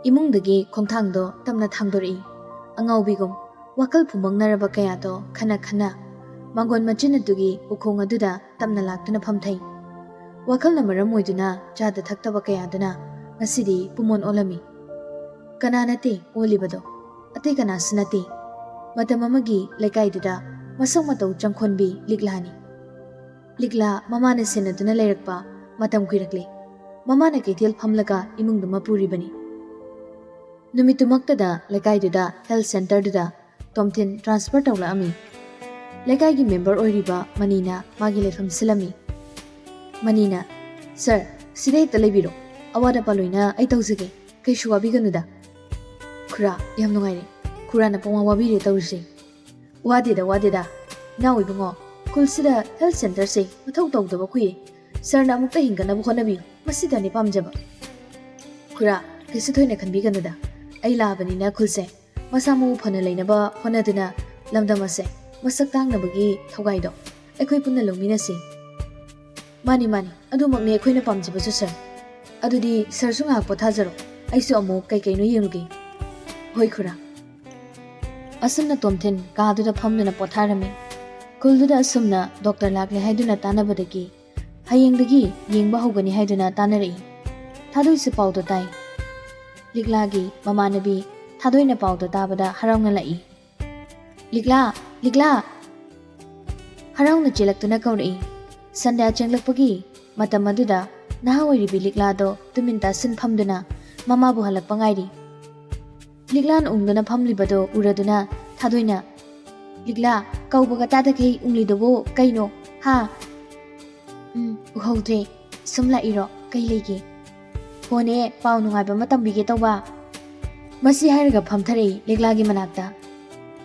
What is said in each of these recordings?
Imungdagi khongthangdo tamna thangdori angawbigum wakal phumangnaraba kayado khana khana mangon machinadugi ukhong aduda tamna laktuna phamthai wakal na maram oiduna chada thaktaba kayaduna ngasidi pumon olami kananate olibado ate kana sinate matam amagi lekaiduda masang matau changkhonbi liglani ligla mamana senaduna leirakpa matam kuirakle mamana keithel phamlaga imungduma puribani Numitumaktada lekaiduda health center duda tomthin transfer tawla ami lekaigi member oiriba manina magi lefam silami manina sir sidai talebiro awada paloina ai tawsige kai shuwabi ganuda khura yam nungaire khura na pongwa wabire tawse wadeda na oibungo kulsida health center se mathau tawdaba kuye sir na amukta hingana bu khonabi masida ni pamjaba khura kisi thoina khanbi ganuda ai labanina khulse masamu phana leinaba honaduna lamdamase masak tangnabagi thogaido ekhoi punna longminasi mani adumakne ekhoina pamjibasu sir adudi sir sunga pothajaro aisu amu kai no yemugi hoi khura asamna tomthen kaduda phamduna potharami kulduda asumna doctor lakle haiduna tanabadagi hayengdagi yengba hogani haiduna tanari thadoi se pawdo tai Liglagi mamanabi thadoina pawda tabada haraungna lai ligla haraungna chelaktuna kauri sanda chenglakpagi matam aduda nahaoiribi ligla do tuminta sin phamduna mama bu halakpa ngairi liglan ungduna phamlibado uraduna thadoina ligla kaubaga tadakei unglidobo kaino ha uhodre sumla iro kai legi Hone pau nungaiba matam bige tawba masi hairaga phamthare liglagi manakta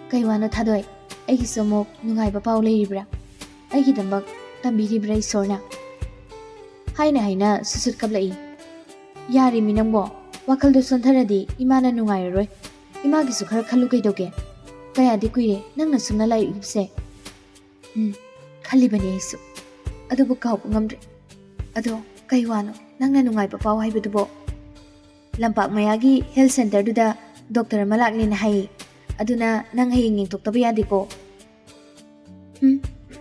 kaiwano thadoi aigi somok nungaiba pau leiribra aigi dambak tambiribra isorna haina susut kablai yari minangbo wakaldo sontharadi imana nungairoi imagi su khara khalu kaidoge kaya di kuire nangna sumna lai ibse khalibani isu adubu kau ngamre ado kaiwano nangna nungai pa pau haibudubo lampak mayagi health center duda doctor malakni na hai aduna nang hayeng toktabi yadiko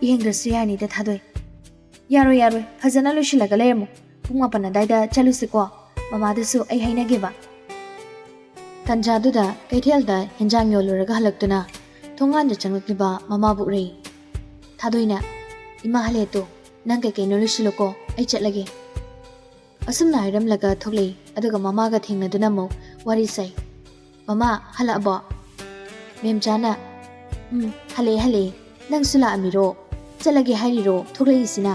ihengdrasu yani da thadoi yaro fazana loshilaga layamo pungma pana daida chalusiko mama dasu ai hainage ba tanja duda kaithelda henjang yoluraga halaktuna thongan ja changlakliba mama bu rei thadoina ima hale to nang kai no loshiloko ai chatlage Asumna hiram laga thoklei aduga mama ga thingnaduna mo wari sai mama hala abo memjana hale nang sula amiro chalage hairiro thoklei sina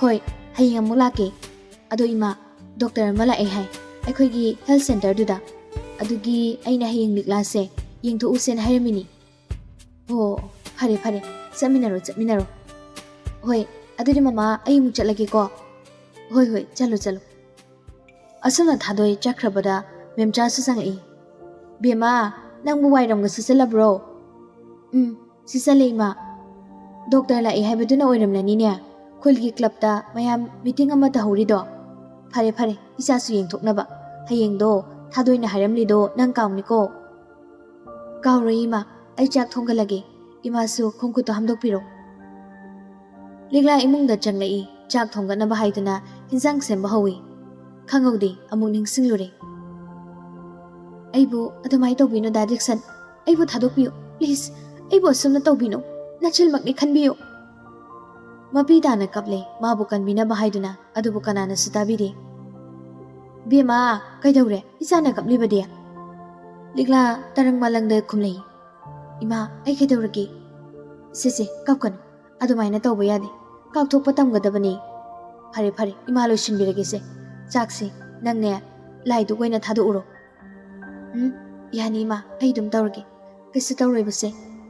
hoi hayeng amulake ado ima doctor mala ai hai aikhoi gi health center duda adugi aina hayeng likla se yengthu usen hairamini ho phare chaminaro hoi aduri mama ai mu chalage ko Hoi, chalo. Asana thadoi chakrabada memcha susangai. Bema, nang buwai ram ga susala bro. Sisale ma. Doctor la haibaduna oiram lani ne. Khulgi club ta mayam meeting ama ta hori do. Phare, isa su yeng thoknaba. Hayeng do thadoi na haramli do nang kaungni ko. Kauroi ma, ai chak thonggalage. Ima su khongku to hamdok piro. Ligla imung da changlai. Chak thongana ba haiduna hinsang semba hawi khangodi amuk ningsinglure aibu adamai tawbino direction aibu thadokpiyo please aibu asumna tawbino nachil makni khanbiyo mapi dana kaple mabu kanbina ba haiduna adubu kanana sutabire bema kaidawre isana kapli bade ligla tarang malangda khumlei ima ai kaidawrake sese kapkan adumaina tawba yade Kakthok patamgadabani phare ima loishinbirage se chakse nangne laidu goina thadu uro yani ma ai dum tawrge kaise tawrebe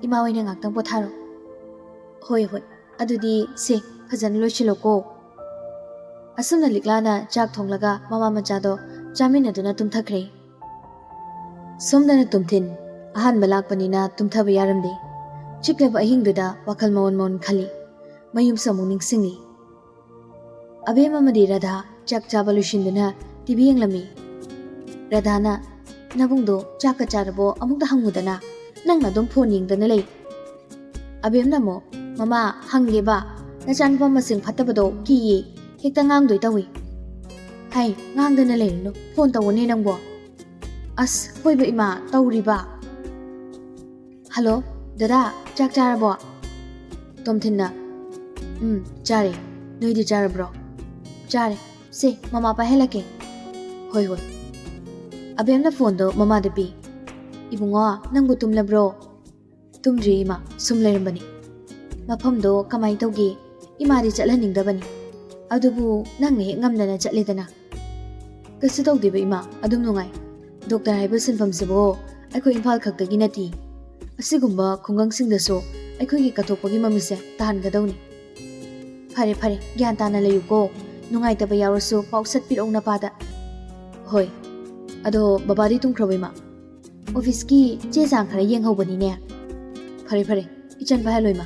ima oina ngaktang potharo hoi adudi se fajan loichiloko asumna liklana chak thonglaga mama machado chaminaduna tumthakre somdana tumthin ahan balakpanina tumthaba yaramde chikleba ahingduda wakal mon khali mayum samung ningsingi abema madi radha ꯆꯥꯛ ꯆꯥꯕ ꯂꯣꯏꯁꯤꯟꯗꯨꯅ TV ꯌꯦꯡꯂꯝꯃꯤ꯫ ꯔꯥꯙꯥꯅ ꯅꯕꯨꯡꯗꯣ ꯆꯥꯛꯀ ꯆꯥꯔꯕꯣ ꯑꯃꯨꯛꯇ ꯍꯪꯉꯨꯗꯅ ꯅꯪꯅ ꯑꯗꯨꯝ phone ꯌꯦꯡꯗꯅ ꯂꯩ꯫ ꯑꯕꯦꯝꯅ ꯑꯃꯨꯛ ꯃꯃꯥ ꯍꯪꯒꯦꯕ ꯅꯆꯥꯅꯨꯄꯥ ꯃꯁꯤꯡ ꯐꯠꯇꯕꯗꯣ ꯀꯤꯌꯦ ꯍꯦꯛꯇ ꯉꯥꯡꯗꯣꯏ ꯇꯧꯏ꯫ ꯍꯥꯏ ꯉꯥꯡꯗꯅ ꯂꯩꯔꯨꯅꯨ ꯐꯣꯟ ꯇꯧꯕꯅꯦ ꯅꯪꯕꯣ꯫ ꯑꯁ ꯍꯣꯏꯕ ꯏꯃꯥ ꯇꯧꯔꯤꯕ꯫ ꯍꯜꯂꯣ ꯗꯗꯥ ꯆꯥꯛ ꯆꯥꯔꯕꯣ? ꯇꯣꯝꯊꯤꯟꯅ ꯆꯥꯔꯦ ꯅꯣꯏꯗꯤ ꯆꯥꯔꯕ꯭ꯔꯣ? ꯆꯥꯔꯦ ꯁꯦ ꯃꯃꯥ ꯄꯥꯏꯍꯜꯂꯛꯀꯦ꯫ ꯍꯣꯏ ꯍꯣꯏ꯫ ꯑꯕꯦꯝꯅ ꯐꯣꯟꯗꯣ ꯃꯃꯥꯗ ꯄꯤ꯫ ꯏꯕꯨꯡꯉꯣ ꯅꯪꯕꯨ ꯇꯨꯝꯂꯕ꯭ꯔꯣ? ꯇꯨꯝꯗ꯭ꯔꯤ ꯏꯃꯥ ꯁꯨꯝ ꯂꯩꯔꯝꯕꯅꯤ꯫ ꯃꯐꯝꯗꯣ ꯀꯃꯥꯏ ꯇꯧꯒꯦ? ꯏꯃꯥꯗꯤ ꯆꯠꯍꯟꯅꯤꯡꯗꯕꯅꯤ ꯑꯗꯨꯕꯨ ꯅꯪꯅ ꯍꯦꯛ ꯉꯝꯗꯅ ꯆꯠꯂꯦꯗꯅ꯫ ꯀꯩꯁꯨ ꯇꯧꯗꯦꯕ ꯏꯃꯥ ꯑꯗꯨꯝ ꯅꯨꯡꯉꯥꯏ꯫ ꯗꯣꯛꯇꯔ ꯍꯥꯏꯕ ꯁꯤꯟꯐꯝꯁꯤꯕꯨ ꯑꯩꯈꯣꯏ ꯏꯝꯐꯥꯜ ꯈꯛꯇꯒꯤ ꯅꯠꯇꯦ ꯑꯁꯤꯒꯨꯝꯕ ꯈꯨꯡꯒꯪꯁꯤꯡꯗꯁꯨ ꯑꯩꯈꯣꯏꯒꯤ ꯀꯠꯊꯣꯛꯄꯒꯤ ꯃꯃꯤꯠꯁꯦ ꯇꯥꯍꯟꯒꯗꯧꯅꯤ꯫ ꯐꯔꯦ ꯐꯔꯦ ꯒ꯭ꯌꯥꯟ ꯇꯥꯅ ꯂꯩꯌꯨꯀꯣ ꯅꯨꯡꯉꯥꯏꯇꯕ ꯌꯥꯎꯔꯁꯨ ꯄꯥꯎ ꯁꯠꯄꯤꯔꯛꯎ ꯅꯄꯥꯗ꯫ ꯍꯣꯏ ꯑꯗꯣ ꯕꯕꯥꯗꯤ ꯇꯨꯝꯈ꯭ꯔꯕ ꯏꯃꯥ? ꯑꯣꯐꯤꯁꯀꯤ ꯆꯦ ꯆꯥꯡ ꯈꯔ ꯌꯦꯡꯍꯧꯕꯅꯤꯅꯦ꯫ ꯐꯔꯦ ꯐꯔꯦ ꯏꯆꯟ ꯄꯥꯏꯍꯜꯂꯣ ꯏꯃꯥ꯫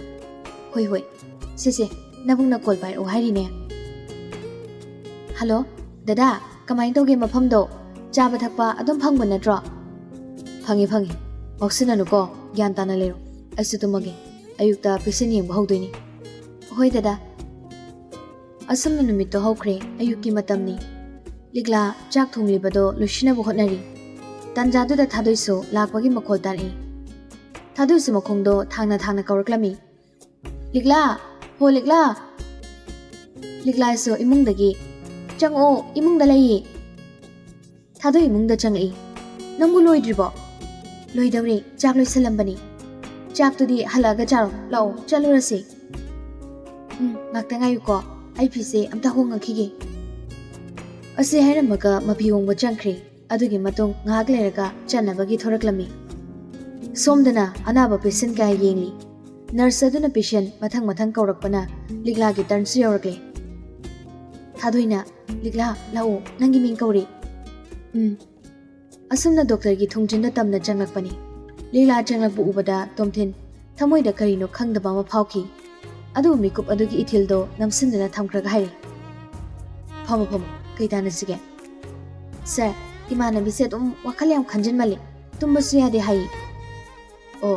ꯍꯣꯏ ꯍꯣꯏ ꯁꯤꯁꯦ ꯅꯕꯨꯡꯅ ꯀꯣꯜ ꯄꯥꯏꯔꯛꯑꯣ ꯍꯥꯏꯔꯤꯅꯦ꯫ ꯍꯜꯂꯣ ꯗꯗꯥ ꯀꯃꯥꯏꯅ ꯇꯧꯒꯦ ꯃꯐꯝꯗꯣ ꯆꯥꯕ ꯊꯛꯄ ꯑꯗꯨꯝ ꯐꯪꯕ ꯅꯠꯇ꯭ꯔꯣ? ꯐꯪꯉꯤ ꯐꯪꯉꯤ ꯉꯥꯎꯁꯤꯟꯅꯅꯨꯀꯣ ꯒ꯭ꯌꯥꯟ ꯇꯥꯅ ꯂꯩꯔꯣ ꯑꯩꯁꯨ ꯇꯨꯝꯃꯒꯦ ꯑꯌꯨꯛꯇ ꯄꯦꯁꯦꯟ ꯌꯦꯡꯕ ꯍꯧꯗꯣꯏꯅꯤ꯫ ꯍꯣꯏ ꯗꯗꯥ꯫ ꯑꯁꯨꯝꯅ ꯅꯨꯃꯤꯠꯇꯣ ꯍꯧꯈ꯭ꯔꯦ ꯑꯌꯨꯛꯀꯤ ꯃꯇꯝꯅꯤ꯫ ꯂꯤꯛꯂꯥ ꯆꯥꯛ ꯊꯣꯡꯂꯤꯕꯗꯣ ꯂꯣꯏꯁꯤꯟꯅꯕ ꯍꯣꯠꯅꯔꯤ꯫ ꯇꯥꯟꯖꯥꯗꯨꯗ ꯊꯥꯗꯣꯏꯁꯨ ꯂꯥꯛꯄꯒꯤ ꯃꯈꯣꯜ ꯇꯥꯔꯛꯏ꯫ ꯊꯥꯗꯣꯏꯁꯨ ꯃꯈꯣꯡꯗꯣ ꯊꯥꯡꯅ ꯊꯥꯡꯅ ꯀꯧꯔꯛꯂꯝꯃꯤ꯫ ꯂꯤꯛꯂꯥ ꯍꯣ ꯂꯤꯛꯂꯥ꯫ ꯂꯤꯛꯂꯥꯁꯨ ꯏꯃꯨꯡꯗꯒꯤ ꯆꯪꯉꯛꯑꯣ ꯏꯃꯨꯡꯗ ꯂꯩꯌꯦ꯫ ꯊꯥꯗꯣꯏ ꯏꯃꯨꯡꯗ ꯆꯪꯉꯛꯏ꯫ ꯅꯪꯕꯨ ꯂꯣꯏꯗ꯭ꯔꯤꯕꯣ? ꯂꯣꯏꯗꯧꯔꯦ ꯆꯥꯛ ꯂꯣꯏꯁꯜꯂꯝꯕꯅꯤ꯫ ꯆꯥꯛꯇꯨꯗꯤ ꯍꯜꯂꯛꯑꯒ ꯆꯥꯔꯣ ꯂꯥꯛꯑꯣ ꯆꯠꯂꯨꯔꯁꯤ꯫ ꯉꯥꯛꯇ ꯉꯥꯏꯌꯨꯀꯣ ꯑꯩ ꯐꯤꯁꯦ ꯑꯝꯇ ꯍꯣꯡꯉꯛꯈꯤꯒꯦ꯫ ꯑꯁꯤ ꯍꯥꯏꯔꯝꯃꯒ ꯃꯐꯤ ꯍꯣꯡꯕ ꯆꯪꯈ꯭ꯔꯦ꯫ ꯑꯗꯨꯒꯤ ꯃꯇꯨꯡ ꯉꯥꯏꯍꯥꯛ ꯂꯩꯔꯒ ꯆꯠꯅꯕꯒꯤ ꯊꯣꯔꯛꯂꯝꯃꯤ꯫ ꯁꯣꯝꯗꯅ ꯑꯅꯥꯕ ꯄꯦꯁꯦꯟ ꯀꯌꯥ ꯌꯦꯡꯂꯤ꯫ ꯅꯔꯁ ꯑꯗꯨꯅ ꯄꯦꯁꯦꯟ ꯃꯊꯪ ꯃꯊꯪ ꯀꯧꯔꯛꯄꯅ ꯂꯤꯛꯂꯥꯒꯤ ꯇꯔꯟꯁꯨ ꯌꯧꯔꯛꯂꯦ꯫ ꯊꯥꯗꯣꯏꯅ ꯂꯤꯛꯂꯥ ꯂꯥꯛꯑꯣ ꯅꯪꯒꯤ ꯃꯤꯡ ꯀꯧꯔꯤ꯫ ꯑꯁꯨꯝꯅ ꯗꯣꯛꯇꯔꯒꯤ ꯊꯣꯡꯖꯤꯟꯗ ꯇꯝꯅ ꯆꯪꯂꯛꯄꯅꯤ꯫ ꯂꯤꯛꯂꯥ ꯆꯪꯂꯛꯄ ꯎꯕꯗ ꯇꯣꯝꯊꯤꯟ ꯊꯃꯣꯏꯗ ꯀꯔꯤꯅꯣ ꯈꯪꯗꯕ ꯑꯃ ꯐꯥꯎꯈꯤ꯫ ꯑꯗꯨꯕꯨ ꯃꯤꯀꯨꯞ ꯑꯗꯨꯒꯤ ꯏꯊꯤꯜꯗꯣ ꯅꯝꯁꯤꯟꯗꯨꯅ ꯊꯝꯈ꯭ꯔꯒ ꯍꯥꯏꯔꯤ꯫ ꯐꯝꯃꯣ ꯐꯝꯃꯣ ꯀꯩ ꯇꯥꯟꯅꯁꯤꯒꯦ? ꯁꯥꯔ ꯏꯃꯥꯟꯅꯕꯤꯁꯦ ꯑꯗꯨꯝ ꯋꯥꯈꯜ ꯌꯥꯝ ꯈꯟꯖꯤꯟꯃꯜꯂꯤ ꯇꯨꯝꯕꯁꯨ ꯌꯥꯗꯦ ꯍꯥꯏ꯫ ꯑꯣ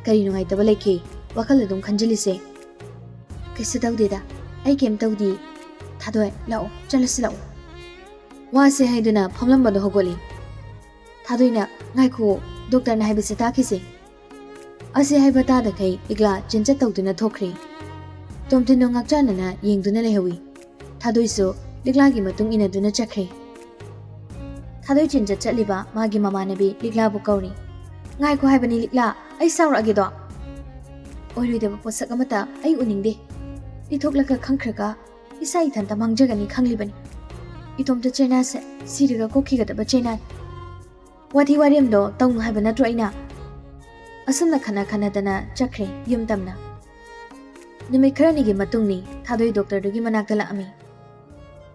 ꯀꯔꯤ ꯅꯨꯡꯉꯥꯏꯇꯕ ꯂꯩꯒꯦ ꯋꯥꯈꯜ ꯑꯗꯨꯝ ꯈꯟꯖꯤꯜꯂꯤꯁꯦ? ꯀꯩꯁꯨ ꯇꯧꯗꯦꯗ ꯑꯩ ꯀꯩꯝ ꯇꯧꯗꯦ꯫ ꯊꯥꯗꯣꯏ ꯂꯥꯛꯑꯣ ꯆꯠꯂꯁꯤ ꯂꯥꯛꯑꯣ꯫ ꯋꯥꯁꯦ ꯍꯥꯏꯗꯨꯅ ꯐꯝꯂꯝꯕꯗꯣ ꯍꯧꯒꯠꯂꯤ꯫ ꯊꯥꯗꯣꯏꯅ ꯉꯥꯏꯈꯣ ꯗꯣꯛꯇꯔꯅ ꯍꯥꯏꯕꯁꯦ ꯇꯥꯈꯤꯁꯦ꯫ ꯑꯁꯤ ꯍꯥꯏꯕ ꯇꯥꯗꯈꯩ ꯂꯤꯛꯂꯥ ꯆꯤꯟꯆꯠ ꯇꯧꯗꯨꯅ ꯊꯣꯛꯈ꯭ꯔꯦ꯫ ꯇꯣꯝꯊꯤꯟꯗꯣ ꯉꯥꯛꯆꯥꯟꯅꯅ ꯌꯦꯡꯗꯨꯅ ꯂꯩꯍꯧꯏ꯫ ꯊꯥꯗꯣꯏꯁꯨ ꯂꯤꯛꯂꯥꯒꯤ ꯃꯇꯨꯡ ꯏꯟꯅꯗꯨꯅ ꯆꯠꯈ꯭ꯔꯦ꯫ ꯊꯥꯗꯣꯏ ꯆꯤꯟꯆꯠ ꯆꯠꯂꯤꯕ ꯃꯥꯒꯤ ꯃꯃꯥꯟꯅꯕꯤ ꯂꯤꯛꯂꯥꯕꯨ ꯀꯧꯔꯤ꯫ ꯉꯥꯏꯈꯣ ꯍꯥꯏꯕꯅꯤ ꯂꯤꯛꯂꯥ ꯑꯩ ꯁꯥꯎꯔꯛꯑꯒꯦꯗꯣ꯫ ꯑꯣꯏꯔꯣꯏꯗꯕ ꯄꯣꯠꯁꯛ ꯑꯃꯠꯇ ꯑꯩ ꯎꯅꯤꯡꯗꯦ꯫ ꯄꯤꯊꯣꯛꯂꯒ ꯈꯪꯈ꯭ꯔꯒ ꯏꯁꯥ ꯏꯊꯟꯇ ꯃꯥꯡꯖꯒꯅꯤ ꯈꯪꯂꯤꯕꯅꯤ꯫ ꯏꯇꯣꯝꯇ ꯆꯩꯅꯥꯁꯦ ꯁꯤꯔꯒ ꯀꯣꯛꯈꯤꯒꯗꯕ ꯆꯩꯅꯥꯅꯤ꯫ ꯋꯥꯊꯤ ꯋꯥꯔꯦꯝꯗꯣ ꯇꯧꯅꯨ ꯍꯥꯏꯕ ꯅꯠꯇ꯭ꯔꯣ ꯑꯩꯅ? ꯑꯁꯨꯝꯅ ꯈꯟꯅ ꯈꯟꯅꯗꯅ ꯆꯠꯈ꯭ꯔꯦ ꯌꯨꯝ ꯇꯝꯅ꯫ ꯅꯨꯃꯤꯠ ꯈꯔꯅꯤꯒꯤ ꯃꯇꯨꯡꯅꯤ ꯊꯥꯗꯣꯏ ꯗꯣꯛꯇꯔꯗꯨꯒꯤ ꯃꯅꯥꯛꯇ ꯂꯥꯛꯑꯝꯃꯤ꯫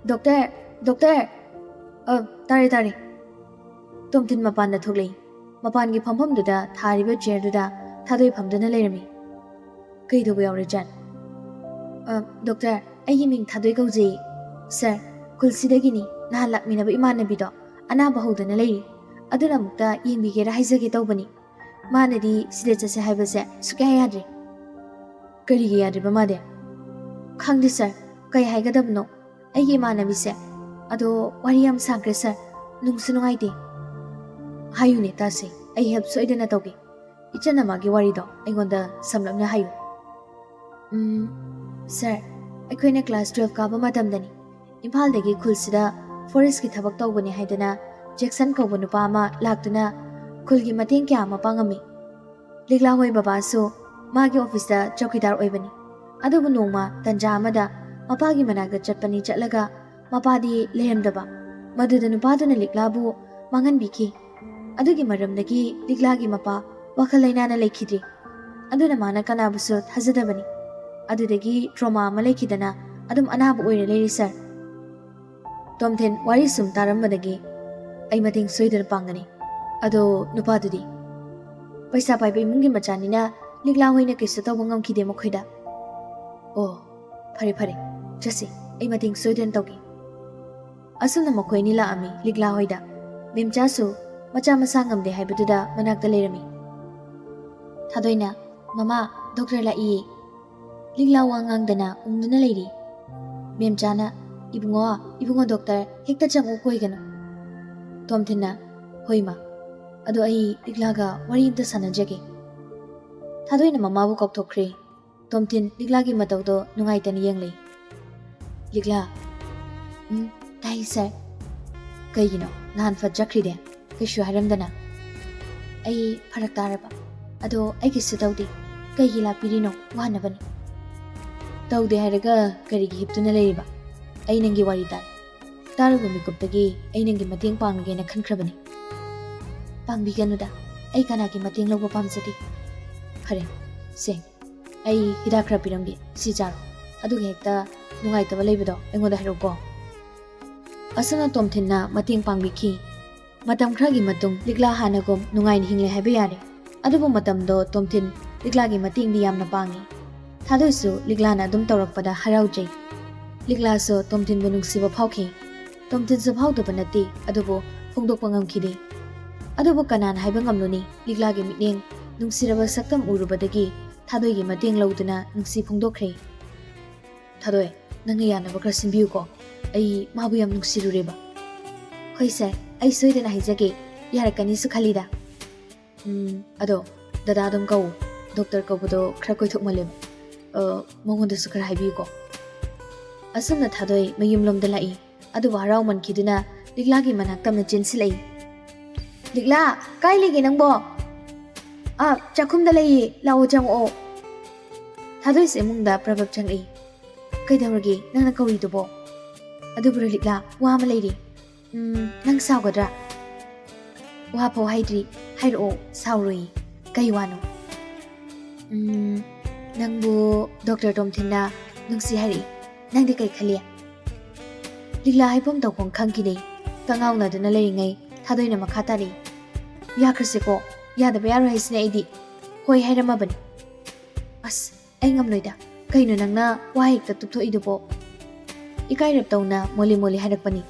ꯗꯣꯛꯇꯔ ꯗꯣꯛꯇꯔ ꯇꯥꯔꯦ ꯇꯥꯔꯦ꯫ ꯇꯣꯝꯊꯤꯟ ꯃꯄꯥꯟꯗ ꯊꯣꯛꯂꯛꯏ꯫ ꯃꯄꯥꯟꯒꯤ ꯐꯝꯐꯝꯗꯨꯗ ꯊꯥꯔꯤꯕ ꯆꯤꯌꯔꯗꯨꯗ ꯊꯥꯗꯣꯏ ꯐꯝꯗꯨꯅ ꯂꯩꯔꯝꯃꯤ꯫ ꯀꯩꯗꯧꯕ ꯌꯥꯎꯔꯦ ꯖꯥꯟ? ꯗꯣꯛꯇꯔ ꯑꯩꯒꯤ ꯃꯤꯡ ꯊꯥꯗꯣꯏ ꯀꯧꯖꯩ꯫ ꯁꯥꯔ ꯈꯨꯜꯁꯤꯗꯒꯤꯅꯤ ꯅꯍꯥꯟ ꯂꯥꯛꯃꯤꯟꯅꯕ ꯏꯃꯥꯟꯅꯕꯤꯗꯣ ꯑꯅꯥꯕ ꯍꯧꯗꯅ ꯂꯩꯔꯤ ꯑꯗꯨꯅ ꯑꯃꯨꯛꯇ ꯌꯦꯡꯕꯤꯒꯦꯔꯥ ꯍꯥꯏꯖꯒꯦ ꯇꯧꯕꯅꯤ꯫ ꯃꯥꯅꯗꯤ ꯁꯤꯗ ꯆꯠꯁꯦ ꯍꯥꯏꯕꯁꯦ ꯁꯨꯛꯌꯥ ꯌꯥꯗ꯭ꯔꯦ꯫ ꯀꯔꯤꯒꯤ ꯌꯥꯗ꯭ꯔꯤꯕ ꯃꯥꯗꯤ? ꯈꯪꯗꯦ ꯁꯥꯔ ꯀꯩ ꯍꯥꯏꯒꯗꯕꯅꯣ ꯑꯩꯒꯤ ꯏꯃꯥꯟꯅꯕꯤꯁꯦ ꯑꯗꯣ ꯋꯥꯔꯤ ꯌꯥꯝ ꯁꯥꯡꯈ꯭ꯔꯦ ꯁꯥꯔ ꯅꯨꯡꯁꯨ ꯅꯨꯡꯉꯥꯏꯇꯦ꯫ ꯍꯥꯏꯌꯨꯅꯦ ꯇꯥꯁꯦ ꯑꯩ ꯍꯦꯜꯞ ꯁꯣꯏꯗꯅ ꯇꯧꯒꯦ꯫ ꯏꯆꯟ ꯑꯃꯒꯤ ꯋꯥꯔꯤꯗꯣ ꯑꯩꯉꯣꯟꯗ ꯁꯝꯂꯞꯅ ꯍꯥꯏꯌꯨ꯫ ꯁꯥꯔ ꯑꯩꯈꯣꯏꯅ ꯀ꯭ꯂꯥꯁ 12 ꯀꯥꯕ ꯃꯇꯝꯗꯅꯤ ꯏꯝꯐꯥꯜꯗꯒꯤ ꯈꯨꯜꯁꯤꯗ ꯐꯣꯔꯦꯁꯀꯤ ꯊꯕꯛ ꯇꯧꯕꯅꯤ ꯍꯥꯏꯗꯅ ꯖꯦꯛꯁꯟ ꯀꯧꯕ ꯅꯨꯄꯥ ꯑꯃ ꯂꯥꯛꯇꯨꯅ ꯈꯨꯜꯒꯤ ꯃꯇꯦꯡ ꯀꯌꯥ ꯑꯃ ꯄꯥꯡꯉꯝꯃꯤ꯫ ꯂꯤꯛꯂꯥ ꯍꯣꯏ ꯕꯕꯥꯁꯨ ꯃꯥꯒꯤ ꯑꯣꯐꯤꯁꯇ ꯆꯧꯀꯤꯗꯥꯔ ꯑꯣꯏꯕꯅꯤ꯫ ꯑꯗꯨꯕꯨ ꯅꯣꯡꯃ ꯇꯟꯖꯥ ꯑꯃꯗ ꯃꯄꯥꯒꯤ ꯃꯅꯥꯛꯇ ꯆꯠꯄꯅꯤ ꯆꯠꯂꯒ ꯃꯄꯥꯗꯤ ꯂꯩꯔꯝꯗꯕ ꯃꯗꯨꯗ ꯅꯨꯄꯥꯗꯨꯅ ꯂꯤꯛꯂꯥꯕꯨ ꯃꯥꯡꯍꯟꯕꯤꯈꯤ꯫ ꯑꯗꯨꯒꯤ ꯃꯔꯝꯗꯒꯤ ꯂꯤꯛꯂꯥꯒꯤ ꯃꯄꯥ ꯋꯥꯈꯜ ꯂꯩꯅꯥꯅ ꯂꯩꯈꯤꯗ꯭ꯔꯤ꯫ ꯑꯗꯨꯅ ꯃꯥꯅ ꯀꯅꯥꯕꯨꯁꯨ ꯊꯥꯖꯗꯕꯅꯤ꯫ ꯑꯗꯨꯗꯒꯤ ꯇ꯭ꯔꯣꯃꯥ ꯑꯃ ꯂꯩꯈꯤꯗꯅ ꯑꯗꯨꯝ ꯑꯅꯥꯕ ꯑꯣꯏꯔ ꯂꯩꯔꯤ ꯁꯥꯔ꯫ ꯇꯣꯝꯊꯤꯟ ꯋꯥꯔꯤ ꯁꯨꯝ ꯇꯥꯔꯝꯕꯗꯒꯤ ꯑꯩ ꯃꯇꯦꯡ ꯁꯣꯏꯗꯅ ꯄꯥꯡꯒꯅꯤ꯫ ꯑꯗꯣ ꯅꯨꯄꯥꯗꯨꯗꯤ? ꯄꯩꯁꯥ ꯄꯥꯏꯕ ꯏꯃꯨꯡꯒꯤ ꯃꯆꯥꯅꯤꯅ ꯂꯤꯛꯂꯥ ꯍꯣꯏꯅ ꯀꯩꯁꯨ ꯇꯧꯕ ꯉꯝꯈꯤꯗꯦ ꯃꯈꯣꯏꯗ꯫ ꯑꯣ ꯐꯔꯦ ꯐꯔꯦ ꯆꯠꯁꯤ ꯑꯩ ꯃꯇꯦꯡ ꯁꯣꯏꯗꯅ ꯇꯧꯒꯦ꯫ ꯑꯁꯨꯝꯅ ꯃꯈꯣꯏꯅꯤ ꯂꯥꯛꯑꯝꯃꯤ ꯂꯤꯛꯂꯥ ꯍꯣꯏꯗ ꯃꯦꯝꯆꯥꯁꯨ ꯃꯆꯥ ꯃꯁꯥ ꯉꯝꯗꯦ ꯍꯥꯏꯕꯗꯨꯗ ꯃꯅꯥꯛꯇ ꯂꯩꯔꯝꯃꯤ ꯊꯥꯗꯣꯏꯅ ꯃꯃꯥ ꯗꯣꯛꯇꯔ ꯂꯥꯛꯏꯌꯦ ꯂꯤꯛꯂꯥ ꯋꯥ ꯉꯥꯡꯗꯅ ꯎꯪꯗꯨꯅ ꯂꯩꯔꯤ ꯃꯦꯝꯆꯥꯅ ꯏꯕꯨꯡꯉꯣ ꯗꯣꯛꯇꯔ ꯍꯦꯛꯇ ꯆꯪꯉꯨ ꯀꯣꯏꯒꯅꯨ ꯇꯣꯝꯊꯤꯟꯅ ꯍꯣꯏꯃ ꯑꯗꯣ ꯑꯩ ꯂꯤꯛꯂꯥꯒ ꯋꯥꯔꯤ ꯑꯝꯇ ꯁꯥꯟꯅꯖꯒꯦ ꯊꯥꯗꯣꯏꯅ ꯃꯃꯥꯕꯨ ꯀꯧꯊꯣꯛꯈ꯭ꯔꯦ ꯇꯣꯝꯊꯤꯟ ꯂꯤꯛꯂꯥꯒꯤ ꯃꯇꯧꯗꯣ ꯅꯨꯡꯉꯥꯏꯇꯅ ꯌꯦꯡꯂꯩ ꯂꯤꯛꯂꯥ ꯇꯥꯏ ꯁꯥꯔ ꯀꯩꯒꯤꯅꯣ ꯅꯍꯥꯟ ꯐꯠ ꯆꯠꯈ꯭ꯔꯤꯗꯦ ꯀꯩꯁꯨ ꯍꯥꯏꯔꯝꯗꯅ ꯑꯩ ꯐꯔꯛ ꯇꯥꯔꯕ ꯑꯗꯣ ꯑꯩꯒꯤꯁꯨ ꯇꯧꯗꯦ ꯀꯩꯒꯤ ꯂꯥꯛꯄꯤꯔꯤꯅꯣ ꯋꯥꯅꯕꯅꯤ ꯇꯧꯗꯦ ꯍꯥꯏꯔꯒ ꯀꯔꯤꯒꯤ ꯍꯤꯞꯇꯨꯅ ꯂꯩꯔꯤꯕ ꯑꯩ ꯅꯪꯒꯤ ꯋꯥꯔꯤ ꯇꯥꯏ ꯇꯥꯔꯨꯕ ꯃꯤꯀꯨꯞꯇꯒꯤ ꯑꯩ ꯅꯪꯒꯤ ꯃꯇꯦꯡ ꯄꯥꯡꯂꯒꯦꯅ ꯈꯟꯈ꯭ꯔꯕꯅꯤ ꯄꯥꯡꯕꯤꯒꯅꯨꯗ ꯑꯩ ꯀꯅꯥꯒꯤ ꯃꯇꯦꯡ ꯂꯧꯕ ꯄꯥꯝꯖꯗꯦ ꯐꯔꯦ ꯁꯦ ꯑꯩ ꯍꯤꯗꯥꯛ ꯈꯔ ꯄꯤꯔꯝꯒꯦ ꯁꯤ ꯆꯥꯔꯣ ꯑꯗꯨꯒ ꯍꯦꯛꯇ ꯅꯨꯡꯉꯥꯏꯇꯕ ꯂꯩꯕꯗꯣ ꯑꯩꯉꯣꯟꯗ ꯍꯥꯏꯔꯛꯎꯀꯣ ꯑꯁꯨꯝꯅ ꯇꯣꯝꯊꯤꯟꯅ ꯃꯇꯦꯡ ꯄꯥꯡꯕꯤꯈꯤ ꯃꯇꯝ ꯈꯔꯒꯤ ꯃꯇꯨꯡ ꯂꯤꯛꯂꯥ ꯍꯥꯟꯅꯒꯨꯝ ꯅꯨꯡꯉꯥꯏꯅ ꯍꯤꯡꯂꯦ ꯍꯥꯏꯕ ꯌꯥꯔꯦ ꯑꯗꯨꯕꯨ ꯃꯇꯝꯗꯣ ꯇꯣꯝꯊꯤꯟ ꯂꯤꯛꯂꯥꯒꯤ ꯃꯇꯦꯡꯗꯤ ꯌꯥꯝꯅ ꯄꯥꯡꯉꯤ ꯊꯥꯗꯣꯏꯁꯨ ꯂꯤꯛꯂꯥꯅ ꯑꯗꯨꯝ ꯇꯧꯔꯛꯄꯗ ꯍꯔꯥꯎꯖꯩ ꯂꯤꯛꯂꯥꯁꯨ ꯇꯣꯝꯊꯤꯟꯕꯨ ꯅꯨꯡꯁꯤꯕ ꯐꯥꯎꯈꯤ ꯇꯣꯝꯊꯤꯟꯁꯨ ꯐꯥꯎꯗꯕ ꯅꯠꯇꯦ ꯑꯗꯨꯕꯨ ꯐꯣꯡꯗꯣꯛꯄ ꯉꯝꯈꯤꯗꯦ ꯑꯗꯨꯕꯨ ꯀꯅꯥꯅ ꯍꯥꯏꯕ ꯉꯝꯂꯨꯅꯤ ꯂꯤꯛꯂꯥꯒꯤ ꯃꯤꯠꯌꯦꯡ ꯅꯨꯡꯁꯤꯔꯕ ꯁꯛꯇꯝ ꯎꯔꯨꯕꯗꯒꯤ ꯊꯥꯗꯣꯏꯒꯤ ꯃꯇꯦꯡ ꯂꯧꯗꯨꯅ ꯅꯨꯡꯁꯤ ꯐꯣꯡꯗꯣꯛꯈ꯭ꯔꯦ ꯊꯥꯗꯣꯏ ꯅꯪꯅ ꯌꯥꯅꯕ ꯈꯔ ꯁꯤꯟꯕꯤꯌꯨꯀꯣ ꯑꯩ ꯃꯥꯕꯨ ꯌꯥꯝ ꯅꯨꯡꯁꯤꯔꯨꯔꯦꯕ ꯍꯣꯏ ꯁꯥꯔ ꯑꯩ ꯁꯣꯏꯗꯅ ꯍꯥꯏꯖꯒꯦ ꯌꯥꯔꯛꯀꯅꯤꯁꯨ ꯈꯜꯂꯤꯗ ꯑꯗꯣ ꯗꯗꯥ ꯑꯗꯨꯝ ꯀꯧ ꯗꯣꯛꯇꯔ ꯀꯧꯕꯗꯣ ꯈꯔ ꯀꯣꯏꯊꯣꯛꯃꯜꯂꯦꯕ ꯃꯉꯣꯟꯗꯁꯨ ꯈꯔ ꯍꯥꯏꯕꯤꯌꯨꯀꯣ ꯑꯁꯨꯝꯅ ꯊꯥꯗꯣꯏ ꯃꯌꯨꯝꯂꯣꯝꯗ ꯂꯥꯛꯏ ꯑꯗꯨꯕꯨ ꯍꯔꯥꯎꯃꯟꯈꯤꯗꯨꯅ ꯂꯤꯛꯂꯥꯒꯤ ꯃꯅꯥꯛꯇꯝꯅ ꯆꯦꯟꯁꯤꯜꯂꯛꯏ ꯂꯤꯛꯂꯥ ꯀꯥꯏ ꯂꯩꯒꯦ ꯅꯪꯕꯣ ꯆꯥꯛꯈꯨꯝꯗ ꯂꯩꯌꯦ ꯂꯥꯛꯑꯣ ꯆꯪꯉꯛꯑꯣ ꯊꯥꯗꯣꯏꯁꯦ ꯏꯃꯨꯡꯗ ꯄ꯭ꯔꯚꯞ ꯆꯪꯉꯛꯏ ꯀꯩꯗꯧꯔꯒꯦ ꯅꯪꯅ ꯀꯧꯔꯤꯗꯨꯕꯣ ꯑꯗꯨꯕꯨꯔꯣ ꯂꯤꯛꯂꯥ ꯋꯥ ꯑꯃ ꯂꯩꯔꯤ ꯅꯪ ꯁꯥꯎꯒꯗ꯭ꯔꯥ ꯋꯥꯐꯥꯎ ꯍꯥꯏꯗ꯭ꯔꯤ ꯍꯥꯏꯔꯛꯑꯣ ꯁꯥꯎꯔꯣꯏ ꯀꯩ ꯋꯥꯅꯣ ꯅꯪꯕꯨ ꯗꯣꯛꯇꯔ ꯇꯣꯝꯊꯤꯟꯅ ꯅꯨꯡꯁꯤ ꯍꯥꯏꯔꯛꯏ ꯅꯪꯗꯤ ꯀꯩ ꯈꯜꯂꯤ ꯂꯤꯛꯂꯥ ꯍꯥꯏꯐꯝ ꯇꯧꯐꯝ ꯈꯪꯈꯤꯗꯦ ꯀꯉꯥꯎꯅꯗꯨꯅ ꯂꯩꯔꯤꯉꯩ ꯊꯥꯗꯣꯏꯅ ꯃꯈꯥ ꯇꯥꯔꯤ ꯌꯥꯈ꯭ꯔꯁꯤꯀꯣ ꯌꯥꯗꯕ ꯌꯥꯔꯣꯏ ꯍꯥꯏꯁꯤꯅꯦ ꯑꯩꯗꯤ ꯍꯣꯏ ꯍꯥꯏꯔꯝꯃꯕꯅꯤ ꯑꯁ ꯑꯩ ꯉꯝꯂꯣꯏꯗ ꯀꯩꯅꯣ ꯅꯪꯅ ꯋꯥ ꯍꯦꯛꯇ ꯇꯨꯞꯊꯣꯛꯏꯗꯨꯕꯣ ꯏꯀꯥꯏꯔꯞ ꯇꯧꯅ ꯃꯣꯂꯤ ꯃꯣꯂꯤ ꯍꯥꯏꯔꯛꯄꯅꯤ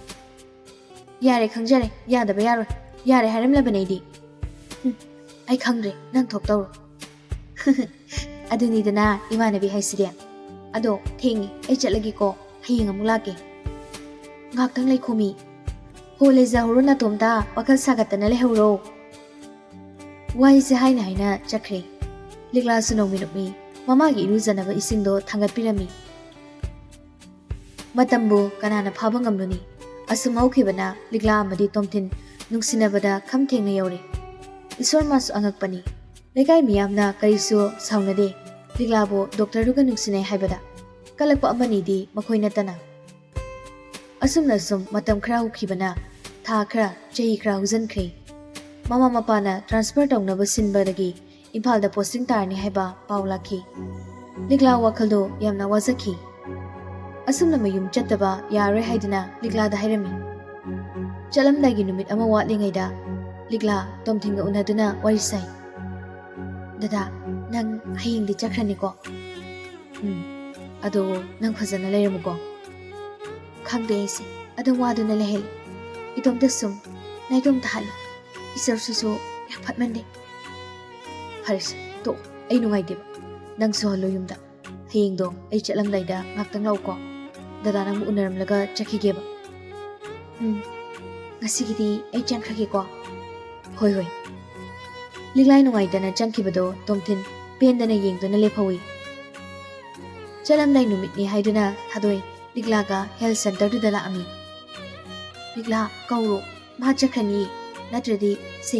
ꯌꯥꯔꯦ ꯈꯪꯖꯔꯦ ꯌꯥꯗꯕ ꯌꯥꯔꯣꯏ ꯌꯥꯔꯦ ꯍꯥꯏꯔꯝꯂꯕꯅꯦ ꯑꯩꯗꯤ ꯑꯩ ꯈꯪꯗ꯭ꯔꯦ ꯅꯪ ꯊꯣꯛ ꯇꯧꯔꯣ ꯑꯗꯨꯅꯤꯗꯅ ꯏꯃꯥꯟꯅꯕꯤ ꯍꯥꯏꯁꯤꯗꯤ ꯑꯗꯣ ꯊꯦꯡꯉꯤ ꯑꯩ ꯆꯠꯂꯒꯦꯀꯣ ꯍꯌꯦꯡ ꯑꯃꯨꯛ ꯂꯥꯛꯀꯦ ꯉꯥꯛꯇꯪ ꯂꯩꯈꯣꯃꯤ ꯍꯣ ꯂꯩꯖꯍꯧꯔꯣ ꯅꯇꯣꯝꯇ ꯋꯥꯈꯜ ꯁꯥꯒꯠꯇꯅ ꯂꯩꯍꯧꯔꯣ ꯋꯥꯍꯩꯁꯦ ꯍꯥꯏꯅ ꯍꯥꯏꯅ ꯆꯠꯈ꯭ꯔꯦ ꯂꯤꯛꯂꯥꯁꯨ ꯅꯣꯡꯃꯤ ꯃꯃꯥꯒꯤ ꯏꯔꯨꯖꯅꯕ ꯏꯁꯤꯡꯗꯣ ꯊꯥꯡꯒꯠꯄꯤꯔꯝꯃꯤ ꯃꯇꯝꯕꯨ ꯀꯅꯥꯅ ꯐꯥꯕ ꯉꯝꯂꯨꯅꯤ ꯑꯁꯨꯝ ꯍꯧꯈꯤꯕꯅ ꯂꯤꯛꯂꯥ ꯑꯃꯗꯤ ꯇꯣꯝꯊꯤꯟ ꯅꯨꯡꯁꯤꯅꯕꯗ ꯈꯝ ꯊꯦꯡꯅ ꯌꯧꯔꯦ ꯏꯁꯣꯔ ꯃꯥꯁꯨ ꯑꯉꯛꯄꯅꯤ ꯂꯩꯀꯥꯏ ꯃꯤꯌꯥꯝꯅ ꯀꯔꯤꯁꯨ ꯁꯥꯎꯅꯗꯦ ꯂꯤꯛꯂꯥꯕꯨ ꯗꯣꯛꯇꯔꯗꯨꯒ ꯅꯨꯡꯁꯤꯅꯩ ꯍꯥꯏꯕꯗ ꯀꯜꯂꯛꯄ ꯑꯃꯅꯤꯗꯤ ꯃꯈꯣꯏ ꯅꯠꯇꯅ ꯑꯁꯨꯝꯅ ꯁꯨꯝ ꯃꯇꯝ ꯈꯔ ꯍꯧꯈꯤꯕꯅ ꯊꯥ ꯈꯔ ꯆꯍꯤ ꯈꯔ ꯍꯧꯖꯤꯟꯈ꯭ꯔꯦ ꯃꯃꯥ ꯃꯄꯥꯅ ꯇ꯭ꯔꯥꯟꯁꯐꯔ ꯇꯧꯅꯕ ꯁꯤꯟꯕꯗꯒꯤ ꯏꯝꯐꯥꯜꯗ ꯄꯣꯁꯇꯤꯡ ꯇꯥꯔꯅꯤ ꯍꯥꯏꯕ ꯄꯥꯎ ꯂꯥꯛꯈꯤ ꯂꯤꯛꯂꯥ ꯋꯥꯈꯜꯗꯣ ꯌꯥꯝꯅ ꯋꯥꯖꯈꯤ ꯑꯁꯨꯝꯅ ꯃꯌꯨꯝ ꯆꯠꯇꯕ ꯌꯥꯔꯣꯏ ꯍꯥꯏꯗꯨꯅ ꯂꯤꯛꯂꯥꯗ ꯍꯥꯏꯔꯝꯃꯤ ꯆꯠꯂꯝꯗꯥꯏꯒꯤ ꯅꯨꯃꯤꯠ ꯑꯃ ꯋꯥꯠꯂꯤꯉꯩꯗ ꯂꯤꯛꯂꯥ ꯇꯣꯝꯊꯤꯟꯒ ꯎꯅꯗꯨꯅ ꯋꯥꯔꯤ ꯁꯥꯏ ꯗꯗꯥ ꯅꯪ ꯍꯌꯦꯡꯗꯤ ꯆꯠꯈ꯭ꯔꯅꯤꯀꯣ ꯑꯗꯣ ꯅꯪ ꯐꯖꯅ ꯂꯩꯔꯝꯃꯨꯀꯣ ꯈꯪꯗꯦ ꯑꯩꯁꯦ ꯑꯗꯨꯝ ꯋꯥꯗꯨꯅ ꯂꯩꯍꯜꯂꯤ ꯏꯇꯣꯝꯇ ꯁꯨꯝ ꯅꯥꯏꯇꯣꯝ ꯇꯥꯍꯜꯂꯤ ꯏꯁꯣꯔꯁꯤꯁꯨ ꯌꯥꯝ ꯐꯠꯃꯟꯗꯦ ꯐꯔꯦꯁꯦ ꯇꯣꯛ ꯑꯩ ꯅꯨꯡꯉꯥꯏꯇꯦꯕ ꯅꯪꯁꯨ ꯍꯜꯂꯣ ꯌꯨꯝꯗ ꯍꯌꯦꯡꯗꯣ ꯑꯩ ꯆꯠꯂꯝꯗꯥꯏꯗ ꯉꯥꯛꯇꯪ ꯂꯥꯛꯎꯀꯣ ꯗꯗꯥ ꯅꯪꯕꯨ ꯎꯅꯔꯝꯂꯒ ꯆꯠꯈꯤꯒꯦꯕ ꯉꯁꯤꯒꯤꯗꯤ ꯑꯩ ꯆꯪꯈ꯭ꯔꯒꯦꯀꯣ ꯍꯣꯏ ꯂꯤꯛꯂꯥꯏ ꯅꯨꯡꯉꯥꯏꯇꯅ ꯆꯪꯈꯤꯕꯗꯣ ꯇꯣꯝꯊꯤꯟ ꯄꯦꯟꯗꯅ ꯌꯦꯡꯗꯨꯅ ꯂꯦꯞꯍꯧꯏ ꯆꯠꯂꯝꯗꯥꯏ ꯅꯨꯃꯤꯠꯅꯤ ꯍꯥꯏꯗꯨꯅ ꯊꯥꯗꯣꯏ ꯂꯤꯛꯂꯥꯒ ꯍꯦꯜꯊ ꯁꯦꯟꯇꯔꯗꯨꯗ ꯂꯥꯛꯑꯝꯃꯤ ꯂꯤꯛꯂꯥ ꯀꯧꯔꯣ ꯃꯥ ꯆꯠꯈ꯭ꯔꯅꯤ ꯅꯠꯇ꯭ꯔꯗꯤ ꯁꯦ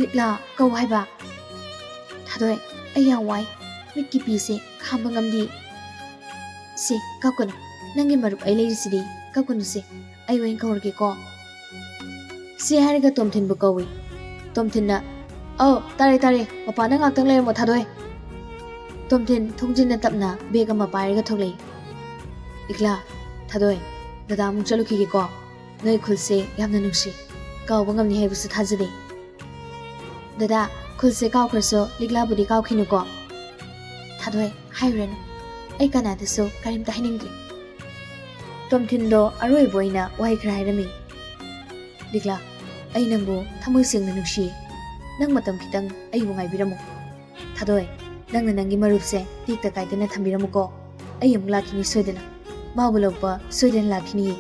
ꯂꯤꯛꯂꯥ ꯀꯧ ꯍꯥꯏꯕ ꯊꯥꯗꯣꯏ ꯑꯩ ꯌꯥꯝ ꯋꯥꯏ ꯃꯤꯠꯀꯤ ꯄꯤꯁꯦ ꯈꯥꯝꯕ ꯉꯝꯗꯦ ꯁꯦ ꯀꯞꯀꯅꯨ ꯅꯪꯒꯤ ꯃꯔꯨꯞ ꯑꯩ ꯂꯩꯔꯤꯁꯤꯗꯤ ꯀꯞꯀꯅꯨꯁꯦ ꯑꯩ ꯑꯣꯏꯅ ꯀꯧꯔꯒꯦꯀꯣ ꯁꯤ ꯍꯥꯏꯔꯒ ꯇꯣꯝꯊꯤꯟꯕꯨ ꯀꯧꯏ ꯇꯣꯝꯊꯤꯟꯅ ꯇꯥꯔꯦ ꯃꯄꯥꯟꯗ ꯉꯥꯛꯇꯪ ꯂꯩꯔꯝꯃꯣ ꯊꯥꯗꯣꯏ ꯇꯣꯝꯊꯤꯟ ꯊꯣꯡꯖꯤꯟꯅ ꯇꯞꯅ ꯕꯦꯒ ꯑꯃ ꯄꯥꯏꯔꯒ ꯊꯣꯛꯂꯛꯏ ꯂꯤꯛꯂꯥ ꯊꯥꯗꯣꯏ ꯗꯗꯥ ꯑꯃꯨꯛ ꯆꯠꯂꯨꯈꯤꯒꯦꯀꯣ ꯅꯣꯏ ꯈꯨꯜꯁꯦ ꯌꯥꯝꯅ ꯅꯨꯡꯁꯤ ꯀꯥꯎꯕ ꯉꯝꯅꯤ ꯍꯥꯏꯕꯁꯨ ꯊꯥꯖꯗꯦ ꯗꯗꯥ ꯈꯨꯜꯁꯦ ꯀꯥꯎꯈ꯭ꯔꯁꯨ ꯂꯤꯛꯂꯥꯕꯨꯗꯤ ꯀꯥꯎꯈꯤꯅꯨꯀꯣ ꯊꯥꯗꯣꯏ ꯍꯥꯏꯔꯨꯔꯅꯨ ꯑꯩ ꯀꯅꯥꯗꯁꯨ ꯀꯔꯤꯝꯇ ꯍꯥꯏꯅꯤꯡꯗ꯭ꯔꯤ ꯇꯣꯝꯊꯤꯟꯗꯣ ꯑꯔꯣꯏꯕ ꯑꯣꯏꯅ ꯋꯥꯍꯩ ꯈꯔ ꯍꯥꯏꯔꯝꯃꯤ꯫ ꯂꯤꯛꯂꯥ, ꯑꯩ ꯅꯪꯕꯨ ꯊꯃꯣꯏ ꯁꯦꯡꯅ ꯅꯨꯡꯁꯤꯌꯦ꯫ ꯅꯪ ꯃꯇꯝ ꯈꯤꯇꯪ ꯑꯩꯕꯨ ꯉꯥꯏꯕꯤꯔꯝꯃꯨ꯫ ꯊꯥꯗꯣꯏ, ꯅꯪꯅ ꯅꯪꯒꯤ ꯃꯔꯨꯞꯁꯦ ꯇꯦꯛꯇ ꯀꯥꯏꯗꯅ ꯊꯝꯕꯤꯔꯝꯃꯨꯀꯣ꯫ ꯑꯩ ꯑꯃꯨꯛ ꯂꯥꯛꯈꯤꯅꯤ ꯁꯣꯏꯗꯅ꯫ ꯃꯥꯕꯨ ꯂꯧꯕ ꯁꯣꯏꯗꯅ ꯂꯥꯛꯈꯤꯅꯤꯌꯦ꯫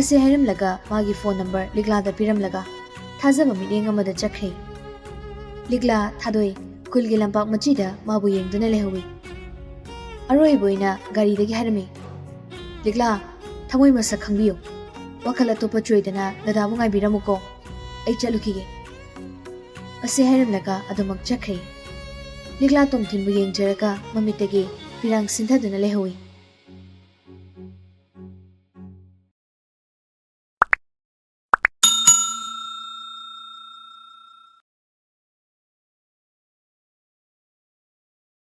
ꯑꯁꯤ ꯍꯥꯏꯔꯝꯂꯒ ꯃꯥꯒꯤ ꯐꯣꯟ ꯅꯝꯕꯔ ꯂꯤꯛꯂꯥꯗ ꯄꯤꯔꯝꯂꯒ ꯊꯥꯖꯕ ꯃꯤꯠꯌꯦꯡ ꯑꯃꯗ ꯆꯠꯈ꯭ꯔꯦ꯫ ꯂꯤꯛꯂꯥ ꯊꯥꯗꯣꯏ ꯈꯨꯜꯒꯤ ꯂꯝꯄꯥꯛ ꯃꯆꯤꯗ ꯃꯥꯕꯨ ꯌꯦꯡꯗꯨꯅ ꯂꯩꯍꯧꯏ꯫ ꯑꯔꯣꯏꯕ ꯑꯣꯏꯅ ꯒꯥꯔꯤꯗꯒꯤ ꯍꯥꯏꯔꯝꯃꯤ꯫ ꯂꯤꯛꯂꯥ, ꯊꯃꯣꯏ ꯃꯁꯛ ꯈꯪꯕꯤꯌꯨ꯫ ꯋꯥꯈꯜ ꯑꯇꯣꯞꯄ ꯆꯣꯏꯗꯅ ꯗꯗꯥꯕꯨ ꯉꯥꯏꯕꯤꯔꯝꯃꯨꯀꯣ꯫ ꯑꯩ ꯆꯠꯂꯨꯈꯤꯒꯦ꯫ ꯑꯁꯤ ꯍꯥꯏꯔꯝꯂꯒ ꯑꯗꯨꯃꯛ ꯆꯠꯈ꯭ꯔꯦ꯫ ꯂꯤꯛꯂꯥ ꯇꯣꯝꯊꯤꯟꯕꯨ ꯌꯦꯡꯖꯔꯒ ꯃꯃꯤꯠꯇꯒꯤ ꯄꯤꯔꯥꯡ ꯁꯤꯟꯊꯗꯨꯅ ꯂꯩꯍꯧꯏ꯫